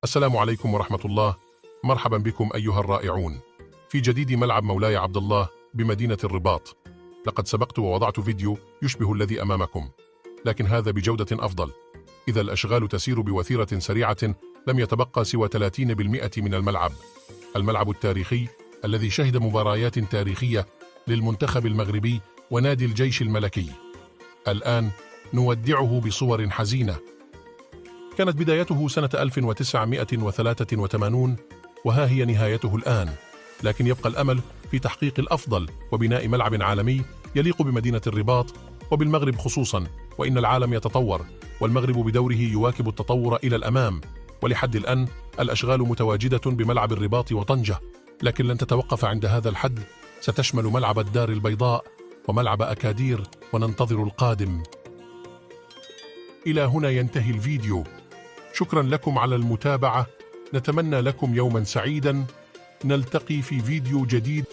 السلام عليكم ورحمة الله. مرحبا بكم أيها الرائعون في جديد ملعب مولاي عبد الله بمدينة الرباط. لقد سبقت ووضعت فيديو يشبه الذي أمامكم، لكن هذا بجودة أفضل. إذا الأشغال تسير بوتيرة سريعة لم يتبقى سوى 30% من الملعب التاريخي الذي شهد مباريات تاريخية للمنتخب المغربي ونادي الجيش الملكي. الآن نودعه بصور حزينة. كانت بدايته سنة 1983 وها هي نهايته الآن، لكن يبقى الأمل في تحقيق الأفضل وبناء ملعب عالمي يليق بمدينة الرباط وبالمغرب خصوصا، وإن العالم يتطور والمغرب بدوره يواكب التطور إلى الأمام. ولحد الآن الأشغال متواجدة بملعب الرباط وطنجة، لكن لن تتوقف عند هذا الحد. ستشمل ملعب الدار البيضاء وملعب أكادير، وننتظر القادم. إلى هنا ينتهي الفيديو. شكرا لكم على المتابعة، نتمنى لكم يوما سعيدا. نلتقي في فيديو جديد.